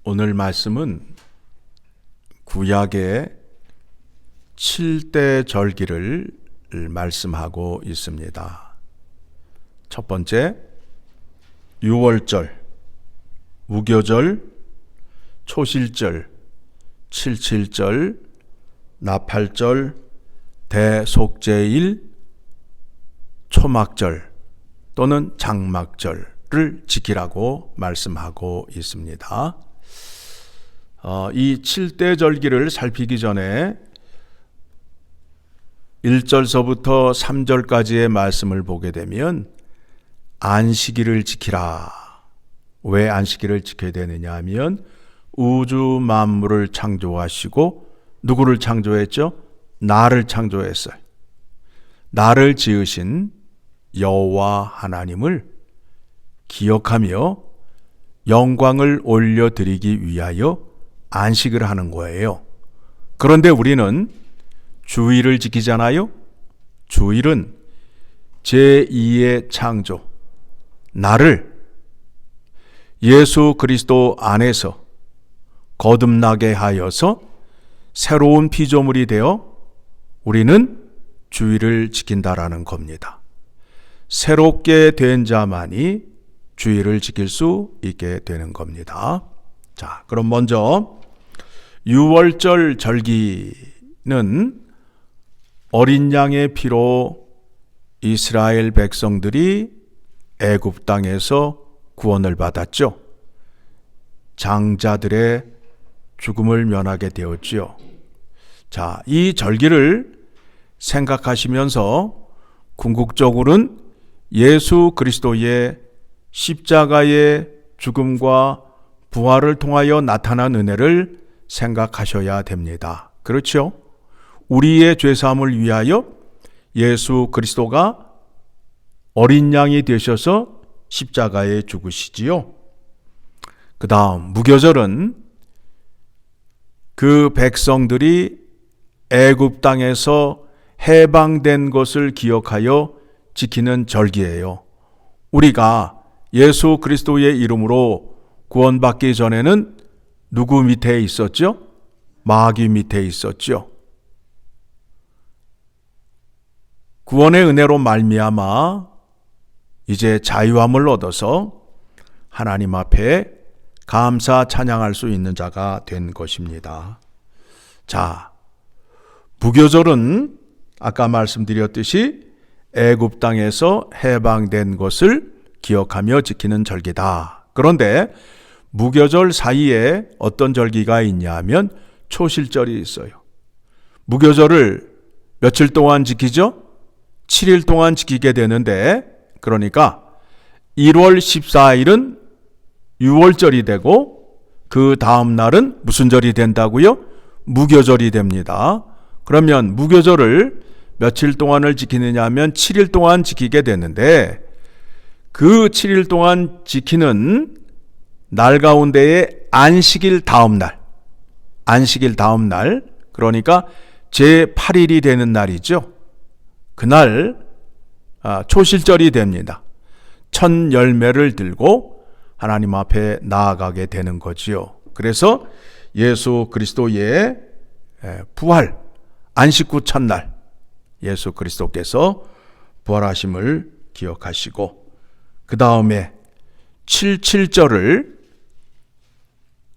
오늘 말씀은 구약의 7대 절기를 말씀하고 있습니다. 첫 번째, 유월절, 무교절, 초실절, 칠칠절, 나팔절, 대속죄일, 초막절 또는 장막절을 지키라고 말씀하고 있습니다. 이 7대 절기를 살피기 전에 1절서부터 3절까지의 말씀을 보게 되면 안식일을 지키라. 왜 안식일을 지켜야 되느냐 하면 우주 만물을 창조하시고 누구를 창조했죠? 나를 창조했어요. 나를 지으신 여호와 하나님을 기억하며 영광을 올려드리기 위하여 안식을 하는 거예요. 그런데 우리는 주일을 지키잖아요. 주일은 제2의 창조, 나를 예수 그리스도 안에서 거듭나게 하여서 새로운 피조물이 되어 우리는 주일을 지킨다라는 겁니다. 새롭게 된 자만이 주일을 지킬 수 있게 되는 겁니다. 자, 그럼 먼저 유월절 절기는 어린 양의 피로 이스라엘 백성들이 애굽 땅에서 구원을 받았죠. 장자들의 죽음을 면하게 되었지요. 자, 이 절기를 생각하시면서 궁극적으로는 예수 그리스도의 십자가의 죽음과 부활을 통하여 나타난 은혜를 생각하셔야 됩니다. 그렇죠? 우리의 죄사함을 위하여 예수 그리스도가 어린 양이 되셔서 십자가에 죽으시지요. 그 다음 무교절은 그 백성들이 애굽 땅에서 해방된 것을 기억하여 지키는 절기예요. 우리가 예수 그리스도의 이름으로 구원받기 전에는 누구 밑에 있었죠? 마귀 밑에 있었죠. 구원의 은혜로 말미암아 이제 자유함을 얻어서 하나님 앞에 감사 찬양할 수 있는 자가 된 것입니다. 자, 무교절은 아까 말씀드렸듯이 애굽 땅에서 해방된 것을 기억하며 지키는 절기다. 그런데 무교절 사이에 어떤 절기가 있냐 하면 초실절이 있어요. 무교절을 며칠 동안 지키죠? 7일 동안 지키게 되는데, 그러니까 1월 14일은 유월절이 되고 그 다음 날은 무슨 절이 된다고요? 무교절이 됩니다. 그러면 무교절을 며칠 동안을 지키느냐 하면 7일 동안 지키게 되는데, 그 7일 동안 지키는 날 가운데에 안식일 다음 날, 그러니까 제8일이 되는 날이죠. 그날 초실절이 됩니다. 첫 열매를 들고 하나님 앞에 나아가게 되는 거지요. 그래서 예수 그리스도의 부활, 안식 후 첫날 예수 그리스도께서 부활하심을 기억하시고, 그 다음에 77절을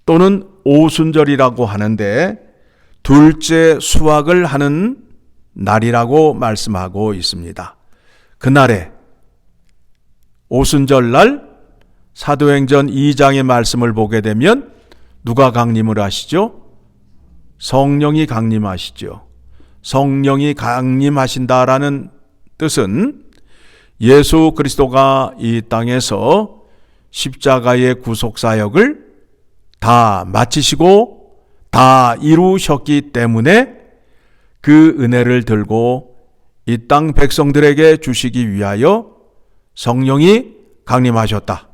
또는 오순절이라고 하는데 둘째 수확을 하는 날이라고 말씀하고 있습니다. 그날에 오순절날 사도행전 2장의 말씀을 보게 되면 누가 강림을 하시죠? 성령이 강림하시죠. 성령이 강림하신다라는 뜻은 예수 그리스도가 이 땅에서 십자가의 구속사역을 다 마치시고 다 이루셨기 때문에 그 은혜를 들고 이 땅 백성들에게 주시기 위하여 성령이 강림하셨다.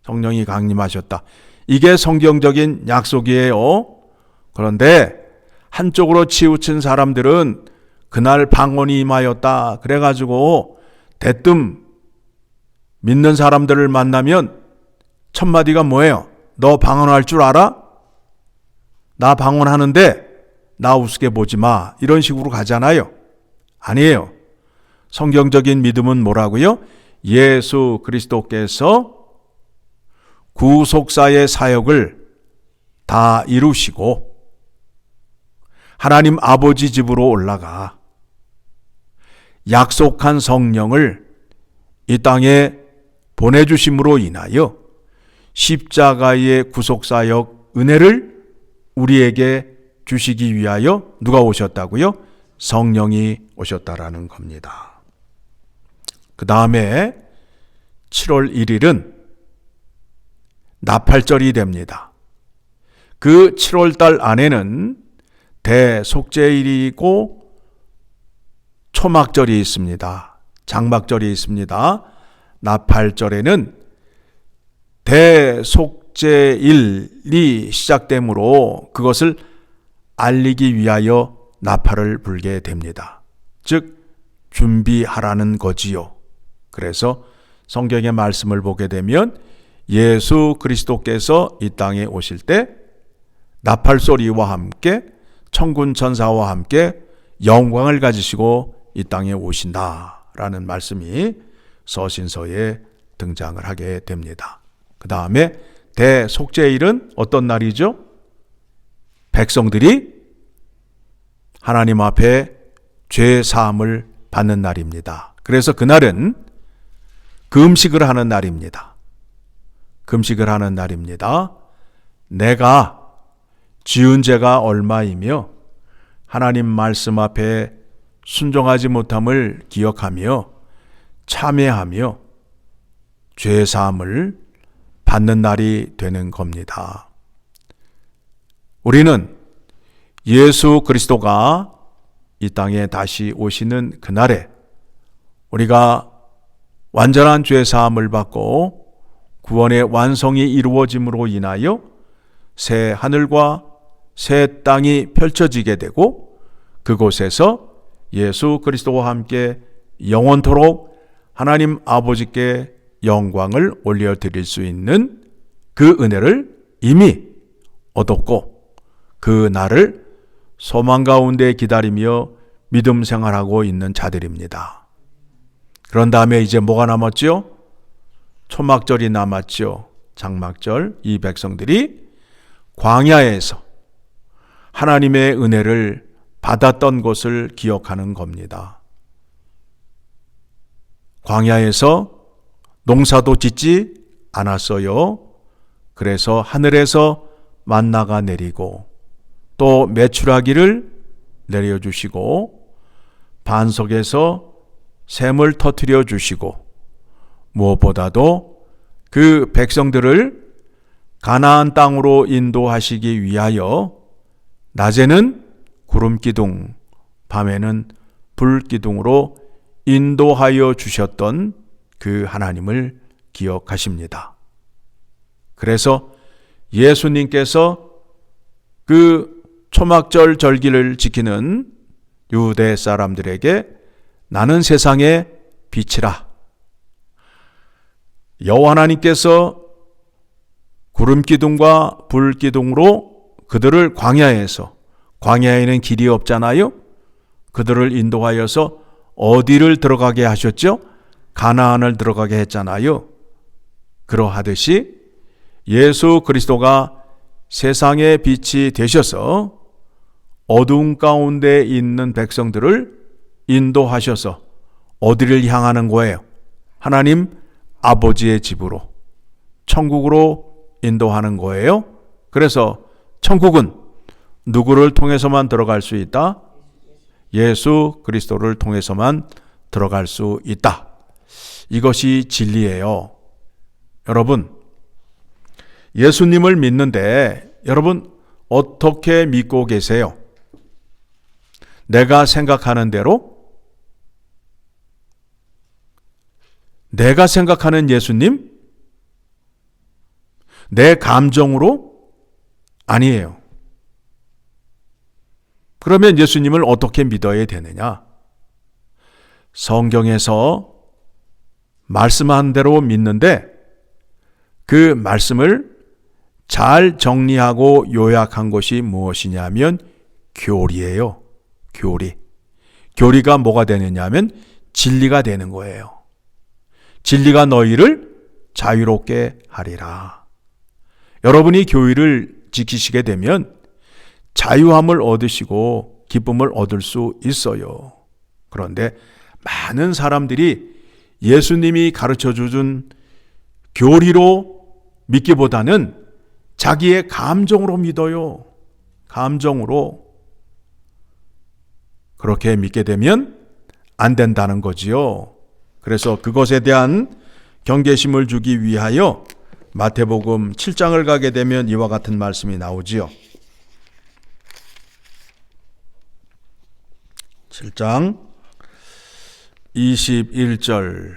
성령이 강림하셨다. 이게 성경적인 약속이에요. 그런데 한쪽으로 치우친 사람들은 그날 방언이 임하였다. 그래가지고 대뜸 믿는 사람들을 만나면 첫 마디가 뭐예요? 너 방언할 줄 알아? 나 방언하는데 나 우습게 보지 마. 이런 식으로 가잖아요. 아니에요. 성경적인 믿음은 뭐라고요? 예수 그리스도께서 구속사의 사역을 다 이루시고 하나님 아버지 집으로 올라가 약속한 성령을 이 땅에 보내주심으로 인하여 십자가의 구속사역 은혜를 우리에게 주시기 위하여 누가 오셨다고요? 성령이 오셨다라는 겁니다. 그 다음에 7월 1일은 나팔절이 됩니다. 그 7월 달 안에는 대속죄일이고 초막절이 있습니다. 장막절이 있습니다. 나팔절에는 대속죄일이 시작되므로 그것을 알리기 위하여 나팔을 불게 됩니다. 즉 준비하라는 거지요. 그래서 성경의 말씀을 보게 되면 예수 그리스도께서 이 땅에 오실 때 나팔 소리와 함께 천군 천사와 함께 영광을 가지시고 이 땅에 오신다라는 말씀이 서신서에 등장을 하게 됩니다. 그 다음에 대속죄일은 어떤 날이죠? 백성들이 하나님 앞에 죄 사함을 받는 날입니다. 그래서 그날은 금식을 하는 날입니다. 금식을 하는 날입니다. 내가 지은 죄가 얼마이며 하나님 말씀 앞에 순종하지 못함을 기억하며 참회하며 죄 사함을 받는 날이 되는 겁니다. 우리는 예수 그리스도가 이 땅에 다시 오시는 그날에 우리가 완전한 죄 사함을 받고 구원의 완성이 이루어짐으로 인하여 새 하늘과 새 땅이 펼쳐지게 되고 그곳에서 예수 그리스도와 함께 영원토록 하나님 아버지께 영광을 올려드릴 수 있는 그 은혜를 이미 얻었고 그 날을 소망 가운데 기다리며 믿음 생활하고 있는 자들입니다. 그런 다음에 이제 뭐가 남았죠? 초막절이 남았죠. 장막절. 이 백성들이 광야에서 하나님의 은혜를 받았던 것을 기억하는 겁니다. 광야에서 농사도 짓지 않았어요. 그래서 하늘에서 만나가 내리고 또 메추라기를 내려주시고 반석에서 샘을 터뜨려 주시고 무엇보다도 그 백성들을 가나안 땅으로 인도하시기 위하여 낮에는 구름기둥, 밤에는 불기둥으로 인도하여 주셨던 그 하나님을 기억하십니다. 그래서 예수님께서 그 초막절 절기를 지키는 유대 사람들에게 나는 세상의 빛이라. 여호와 하나님께서 구름기둥과 불기둥으로 그들을 광야에는 길이 없잖아요. 그들을 인도하여서 어디를 들어가게 하셨죠? 가나안을 들어가게 했잖아요. 그러하듯이 예수 그리스도가 세상의 빛이 되셔서 어두운 가운데 있는 백성들을 인도하셔서 어디를 향하는 거예요? 하나님 아버지의 집으로, 천국으로 인도하는 거예요. 그래서 천국은 누구를 통해서만 들어갈 수 있다? 예수 그리스도를 통해서만 들어갈 수 있다. 이것이 진리예요. 여러분, 예수님을 믿는데 여러분 어떻게 믿고 계세요? 내가 생각하는 대로? 내가 생각하는 예수님? 내 감정으로? 아니에요. 그러면 예수님을 어떻게 믿어야 되느냐? 성경에서 말씀한 대로 믿는데 그 말씀을 잘 정리하고 요약한 것이 무엇이냐면 교리예요. 교리. 교리가 뭐가 되느냐면 진리가 되는 거예요. 진리가 너희를 자유롭게 하리라. 여러분이 교리를 지키시게 되면 자유함을 얻으시고 기쁨을 얻을 수 있어요. 그런데 많은 사람들이 예수님이 가르쳐 주준 교리로 믿기보다는 자기의 감정으로 믿어요. 감정으로. 그렇게 믿게 되면 안 된다는 거지요. 그래서 그것에 대한 경계심을 주기 위하여 마태복음 7장을 가게 되면 이와 같은 말씀이 나오지요. 7장 21절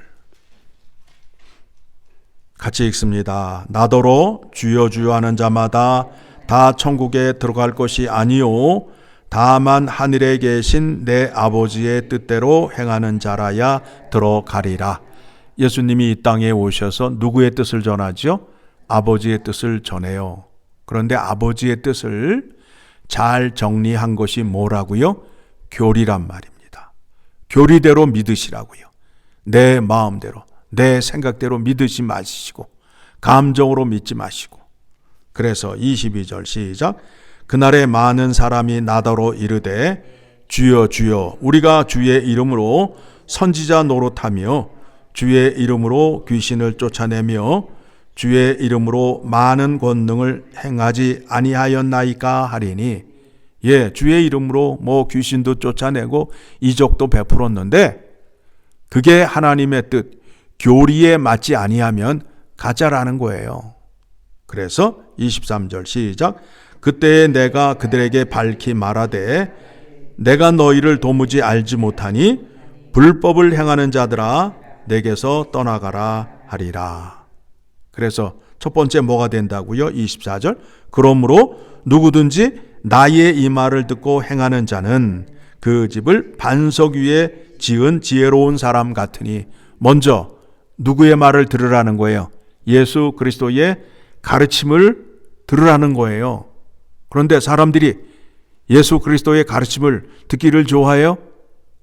같이 읽습니다. 나더러 주여 주여 하는 자마다 다 천국에 들어갈 것이 아니요 다만 하늘에 계신 내 아버지의 뜻대로 행하는 자라야 들어가리라. 예수님이 이 땅에 오셔서 누구의 뜻을 전하죠? 아버지의 뜻을 전해요. 그런데 아버지의 뜻을 잘 정리한 것이 뭐라고요? 교리란 말입니다. 교리대로 믿으시라고요. 내 마음대로, 내 생각대로 믿으시 마시고 감정으로 믿지 마시고. 그래서 22절 시작. 그날에 많은 사람이 나더러 이르되 주여 주여 우리가 주의 이름으로 선지자 노릇하며 주의 이름으로 귀신을 쫓아내며 주의 이름으로 많은 권능을 행하지 아니하였나이까 하리니. 예, 주의 이름으로 뭐 귀신도 쫓아내고 이적도 베풀었는데 그게 하나님의 뜻, 교리에 맞지 아니하면 가짜라는 거예요. 그래서 23절 시작. 그때에 내가 그들에게 밝히 말하되 내가 너희를 도무지 알지 못하니 불법을 행하는 자들아 내게서 떠나가라 하리라. 그래서 첫 번째 뭐가 된다고요? 24절. 그러므로 누구든지 나의 이 말을 듣고 행하는 자는 그 집을 반석 위에 지은 지혜로운 사람 같으니. 먼저 누구의 말을 들으라는 거예요? 예수 그리스도의 가르침을 들으라는 거예요. 그런데 사람들이 예수 그리스도의 가르침을 듣기를 좋아해요?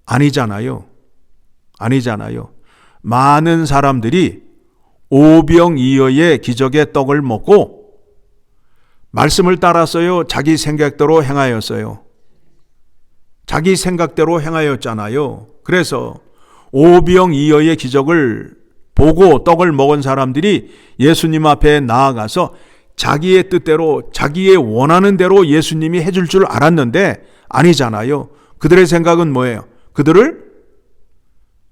아니잖아요. 아니잖아요. 많은 사람들이 오병이어의 기적의 떡을 먹고 말씀을 따랐어요? 자기 생각대로 행하였어요? 자기 생각대로 행하였잖아요. 그래서 오병이어의 기적을 보고 떡을 먹은 사람들이 예수님 앞에 나아가서 자기의 뜻대로 자기의 원하는 대로 예수님이 해줄 줄 알았는데 아니잖아요. 그들의 생각은 뭐예요?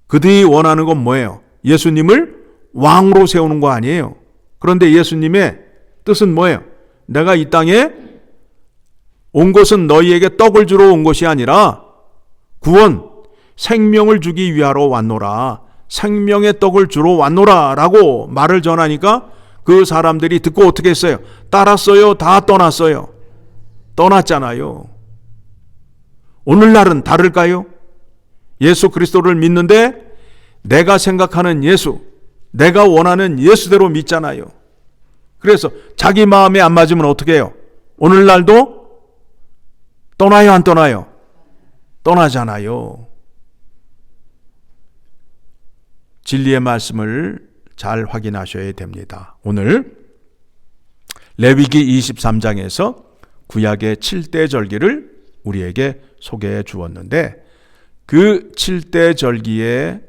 그들이 원하는 건 뭐예요? 예수님을 왕으로 세우는 거 아니에요. 그런데 예수님의 뜻은 뭐예요? 내가 이 땅에 온 것은 너희에게 떡을 주러 온 것이 아니라 구원, 생명을 주기 위하러 왔노라. 생명의 떡을 주러 왔노라 라고 말을 전하니까 그 사람들이 듣고 어떻게 했어요? 따랐어요? 다 떠났어요? 떠났잖아요. 오늘날은 다를까요? 예수 그리스도를 믿는데 내가 생각하는 예수, 내가 원하는 예수대로 믿잖아요. 그래서 자기 마음에 안 맞으면 어떻게 해요? 오늘날도 떠나요, 안 떠나요? 떠나잖아요. 진리의 말씀을 잘 확인하셔야 됩니다. 오늘 레위기 23장에서 구약의 7대 절기를 우리에게 소개해 주었는데 그 7대 절기의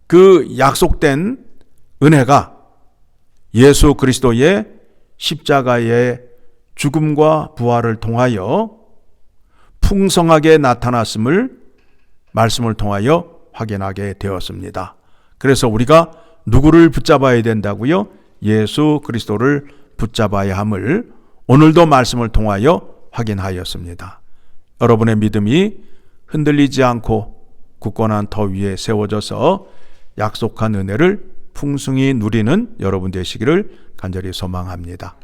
그 약속된 은혜가 예수 그리스도의 십자가의 죽음과 부활을 통하여 풍성하게 나타났음을 말씀을 통하여 확인하게 되었습니다. 그래서 우리가 누구를 붙잡아야 된다고요? 예수 그리스도를 붙잡아야 함을 오늘도 말씀을 통하여 확인하였습니다. 여러분의 믿음이 흔들리지 않고 굳건한 터 위에 세워져서 약속한 은혜를 풍성히 누리는 여러분 되시기를 간절히 소망합니다.